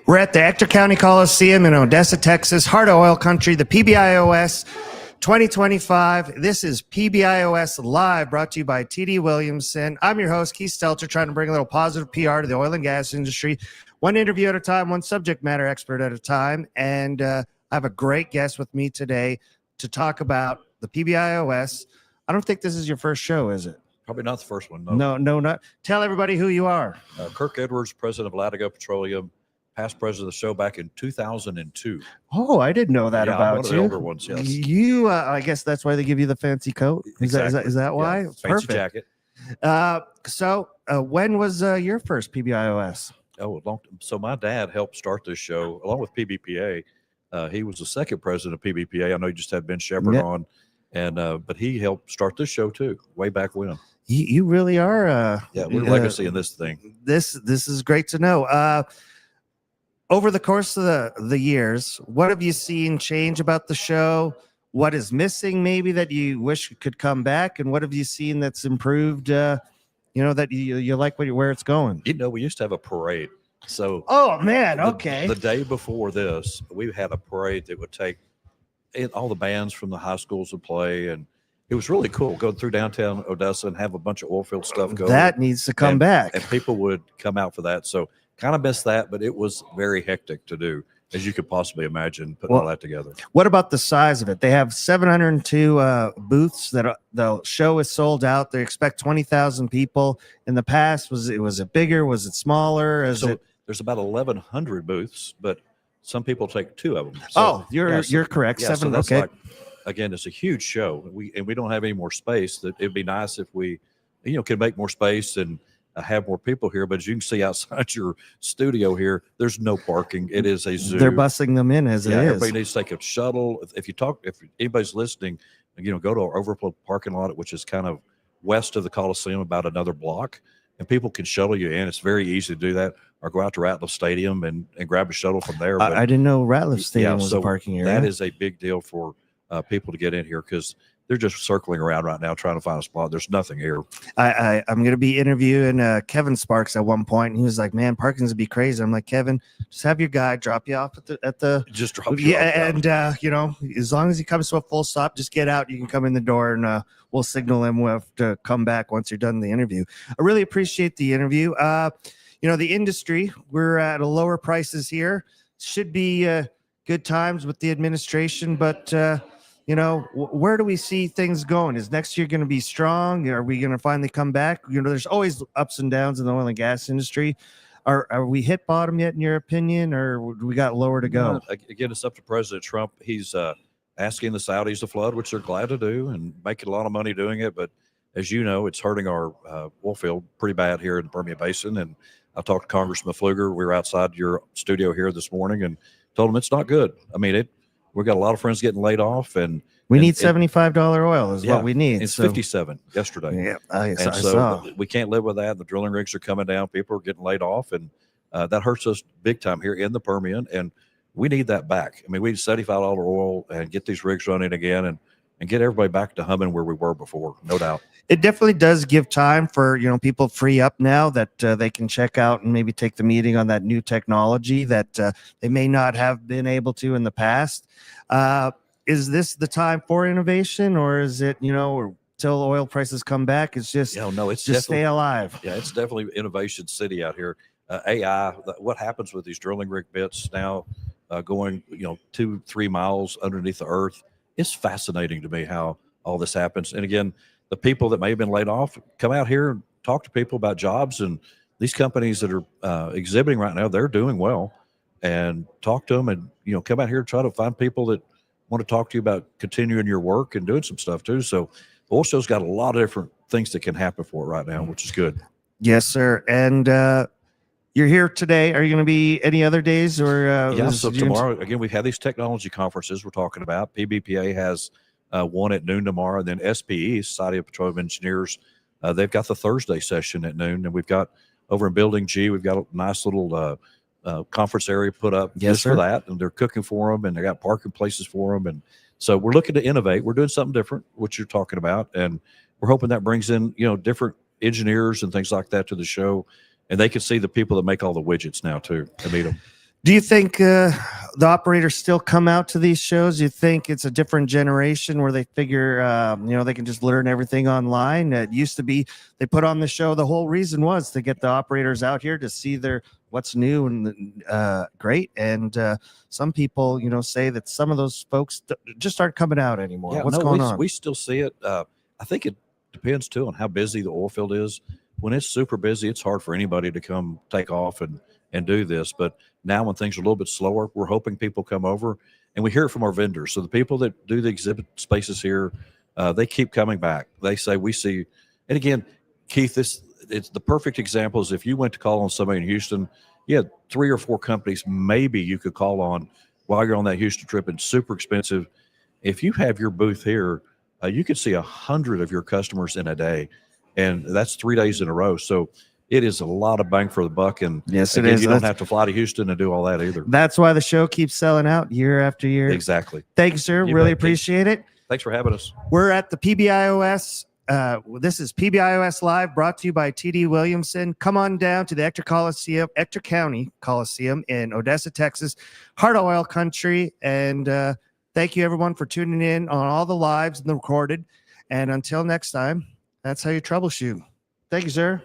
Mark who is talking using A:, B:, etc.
A: We're at the ECTOR County Coliseum in Odessa, Texas, heart of oil country, the Pbios 2025. This is Pbios Live, brought to you by TD Williamson. I'm your host, Keith Stelter, trying to bring a little positive PR to the oil and gas industry. One interview at a time, one subject matter expert at a time. And I have a great guest with me today to talk about the Pbios. I don't think this is your first show, is it?
B: Probably not the first one.
A: No, not. Tell everybody who you are.
B: Kirk Edwards, president of Latigo Petroleum, past president of the show back in 2002.
A: Oh, I didn't know that
B: Yeah,
A: about
B: I'm one of
A: you.
B: the older ones, yes.
A: You, I guess that's why they give you the fancy coat. Is that why?
B: Yeah, fancy
A: Perfect.
B: jacket.
A: So when was your first Pbios?
B: So my dad helped start this show along with PBPA. He was the second president of PBPA. I know you just had Ben Shepard on, and but he helped start this show too, way back when.
A: You really are.
B: We're legacy in this thing.
A: This is great to know. Over the course of the years, what have you seen change about the show? What is missing maybe that you wish could come back? And what have you seen that's improved, that you like where it's going?
B: We used to have a parade. So
A: oh, man, okay.
B: The day before this, we had a parade that would take all the bands from the high schools would play, and it was really cool going through downtown Odessa and have a bunch of Oilfield stuff going.
A: That needs to come back.
B: And people would come out for that. So kind of missed that, but it was very hectic to do, as you could possibly imagine, putting all that together. What
A: about the size of it? They have 702 booths that the show is sold out. They expect 20,000 people. In the past, was it bigger? Was it smaller?
B: There's about 1,100 booths, but some people take two of them.
A: So, you're correct.
B: Yeah,
A: Seven.
B: So that's
A: okay.
B: Again, it's a huge show. We don't have any more space. That it'd be nice if we, could make more space and have more people here. But as you can see outside your studio here, there's no parking. It is a zoo.
A: They're busing them in as it is.
B: Everybody needs to take a shuttle. If anybody's listening, go to our overflow parking lot, which is kind of west of the Coliseum, about another block, and people can shuttle you in. It's very easy to do that, or go out to Ratliff Stadium and grab a shuttle from there.
A: I didn't know Ratliff Stadium was a parking area.
B: That is a big deal for people to get in here, because they're just circling around right now trying to find a spot. There's nothing here.
A: I'm going to be interviewing Kevin Sparks at one point, and he was like, "Man, parking's would be crazy." I'm like, "Kevin, just have your guy drop you off at the
B: just drop you off.
A: And as long as he comes to a full stop, just get out. You can come in the door, and we'll signal him to come back once you're done the interview." I really appreciate the interview. The industry, we're at a lower prices here. Should be good times with the administration, but where do we see things going? Is next year going to be strong? Are we going to finally come back? There's always ups and downs in the oil and gas industry. Are we hit bottom yet, in your opinion, or do we got lower to go?
B: Again, it's up to President Trump. He's asking the Saudis to flood, which they're glad to do, and making a lot of money doing it. But as you know, it's hurting our oilfield pretty bad here in the Permian Basin. And I talked to Congressman Pfluger. We were outside your studio here this morning and told him it's not good. I mean, we've got a lot of friends getting laid off, and
A: we need $75 oil is what we need.
B: It's 57 yesterday.
A: Yeah, I saw.
B: We can't live with that. The drilling rigs are coming down. People are getting laid off, and that hurts us big time here in the Permian, and we need that back. I mean, we need $75 oil and get these rigs running again, and get everybody back to humming where we were before, no doubt.
A: It definitely does give time for people free up now that they can check out and maybe take the meeting on that new technology that they may not have been able to in the past. Is this the time for innovation, or is it till oil prices come back? It's just
B: it's
A: just stay alive.
B: Yeah, it's definitely innovation city out here. AI, what happens with these drilling rig bits now going 2-3 miles underneath the earth? It's fascinating to me how all this happens. And again, the people that may have been laid off, come out here and talk to people about jobs, and these companies that are exhibiting right now, they're doing well, and talk to them, and come out here and try to find people that want to talk to you about continuing your work and doing some stuff too. So the oil show's got a lot of different things that can happen for it right now, which is good.
A: Yes, sir. And you're here today. Are you going to be any other days, or
B: so tomorrow again we've had these technology conferences we're talking about. PBPA has one at noon tomorrow, and then SPE, Society of Petroleum Engineers, they've got the Thursday session at noon, and we've got over in Building G, we've got a nice little conference area put up for that, and they're cooking for them, and they got parking places for them, and so we're looking to innovate. We're doing something different, what you're talking about, and we're hoping that brings in different engineers and things like that to the show, and they can see the people that make all the widgets now too and meet them.
A: Do you think the operators still come out to these shows? You think it's a different generation where they figure, they can just learn everything online? It used to be they put on the show. The whole reason was to get the operators out here to see what's new and great. And some people, say that some of those folks just aren't coming out anymore.
B: Yeah,
A: What's
B: no,
A: going on?
B: we still see it. I think it depends too on how busy the oil field is. When it's super busy, it's hard for anybody to come take off and do this. But now when things are a little bit slower, we're hoping people come over, and we hear it from our vendors. So the people that do the exhibit spaces here, they keep coming back. They say we see, and again, Keith, it's the perfect example is if you went to call on somebody in Houston, you had 3 or 4 companies maybe you could call on while you're on that Houston trip, and super expensive. If you have your booth here, you could see 100 of your customers in a day, and that's 3 days in a row. So it is a lot of bang for the buck. And
A: yes,
B: again,
A: it is.
B: you don't have to fly to Houston and do all that either.
A: That's why the show keeps selling out year after year.
B: Exactly.
A: Thank you, sir.
B: You
A: Really
B: bet, Keith.
A: appreciate it.
B: Thanks for having us.
A: We're at the PBIOS. This is PBIOS Live, brought to you by TD Williamson. Come on down to the Ector County Coliseum in Odessa, Texas, heart of oil country. And thank you, everyone, for tuning in on all the lives and the recorded. And until next time, that's how you troubleshoot. Thank you, sir.